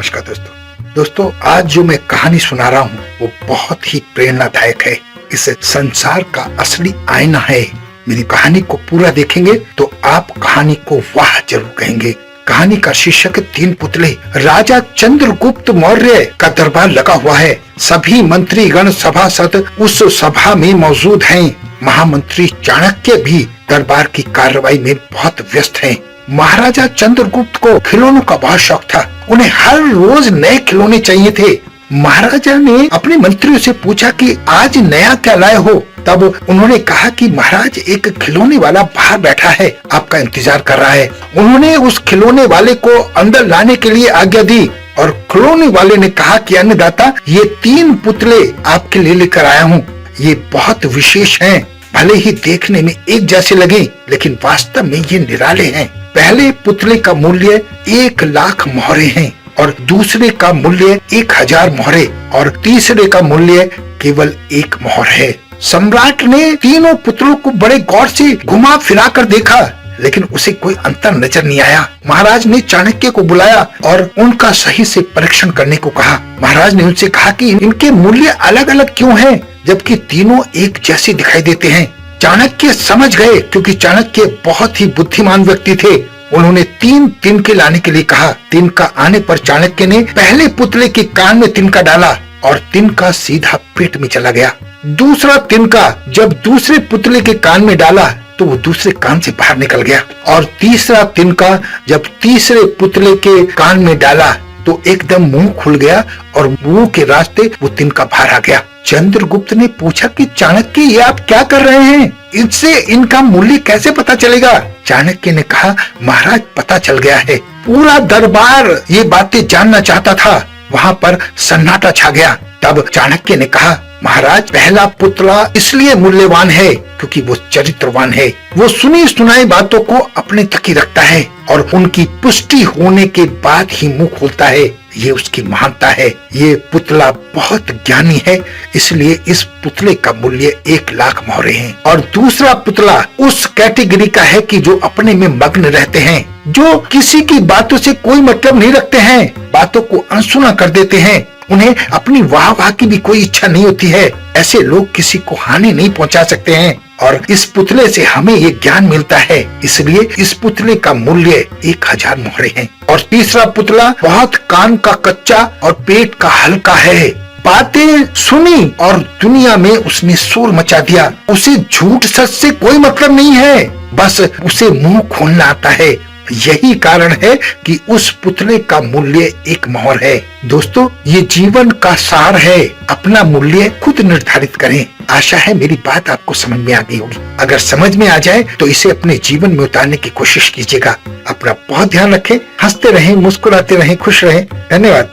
नमस्कार दोस्तों, आज जो मैं कहानी सुना रहा हूँ वो बहुत ही प्रेरणादायक है। इस संसार का असली आईना है। मेरी कहानी को पूरा देखेंगे तो आप कहानी को वाह जरूर कहेंगे। कहानी का शीर्षक है 3 पुतले। राजा चंद्रगुप्त मौर्य का दरबार लगा हुआ है। सभी मंत्री गण सभासद उस सभा में मौजूद हैं। महामंत्री चाणक्य भी दरबार की कार्रवाई में बहुत व्यस्त हैं। महाराजा चंद्रगुप्त को खिलौनों का बहुत शौक था। उन्हें हर रोज नए खिलौने चाहिए थे। महाराजा ने अपने मंत्रियों से पूछा कि आज नया क्या लाए हो। तब उन्होंने कहा कि महाराज, एक खिलौने वाला बाहर बैठा है, आपका इंतजार कर रहा है। उन्होंने उस खिलौने वाले को अंदर लाने के लिए आज्ञा दी और खिलौने वाले ने कहा कि अन्नदाता, ये 3 पुतले आपके लिए लेकर आया हूँ। ये बहुत विशेष हैं। भले ही देखने में एक जैसे लगे, लेकिन वास्तव में ये निराले हैं। पहले पुतले का मूल्य 1 लाख मोहरे हैं और दूसरे का मूल्य 1000 मोहरे और तीसरे का मूल्य केवल 1 मोहर है। सम्राट ने तीनों पुतलों को बड़े गौर से घुमा फिरा कर देखा, लेकिन उसे कोई अंतर नजर नहीं आया। महाराज ने चाणक्य को बुलाया और उनका सही से परीक्षण करने को कहा। महाराज ने उनसे कहा कि इनके मूल्य अलग अलग क्यों हैं, जबकि तीनों एक जैसे दिखाई देते हैं। चाणक्य समझ गए, क्योंकि चाणक्य बहुत ही बुद्धिमान व्यक्ति थे। उन्होंने 3 तिनके लाने के लिए कहा। तिनका आने पर चाणक्य ने पहले पुतले के कान में तिनका डाला और तिनका सीधा पेट में चला गया। दूसरा तिनका जब दूसरे पुतले के कान में डाला तो वो दूसरे कान से बाहर निकल गया और तीसरा तिनका जब तीसरे पुतले के कान में डाला तो एकदम मुंह खुल गया और मुंह के रास्ते वो तिनका बाहर आ गया। चंद्रगुप्त ने पूछा कि चाणक्य, ये आप क्या कर रहे हैं? इससे इनका मूल्य कैसे पता चलेगा? चाणक्य ने कहा, महाराज, पता चल गया है। पूरा दरबार ये बातें जानना चाहता था। वहाँ पर सन्नाटा छा गया। तब चाणक्य ने कहा, महाराज, पहला पुतला इसलिए मूल्यवान है क्योंकि वो चरित्रवान है। वो सुनी सुनाई बातों को अपने तक ही रखता है और उनकी पुष्टि होने के बाद ही मुंह खोलता है। ये उसकी महानता है। ये पुतला बहुत ज्ञानी है, इसलिए इस पुतले का मूल्य 1 लाख मोहरे हैं। और दूसरा पुतला उस कैटेगरी का है कि जो अपने में मग्न रहते हैं, जो किसी की बातों से कोई मतलब नहीं रखते हैं, बातों को अनसुना कर देते हैं। उन्हें अपनी वाह की भी कोई इच्छा नहीं होती है। ऐसे लोग किसी को हानि नहीं पहुंचा सकते हैं और इस पुतले से हमें ये ज्ञान मिलता है। इसलिए इस पुतले का मूल्य 1000 मोहरे हैं। और तीसरा पुतला बहुत कान का कच्चा और पेट का हल्का है। बातें सुनी और दुनिया में उसने शोर मचा दिया। उसे झूठ सच से कोई मतलब नहीं है, बस उसे मुंह खोलना आता है। यही कारण है कि उस पुतले का मूल्य 1 मोहर है। दोस्तों, ये जीवन का सार है। अपना मूल्य खुद निर्धारित करें। आशा है मेरी बात आपको समझ में आ गई होगी। अगर समझ में आ जाए तो इसे अपने जीवन में उतारने की कोशिश कीजिएगा। अपना बहुत ध्यान रखें। हंसते रहें, मुस्कुराते रहें, खुश रहें। धन्यवाद।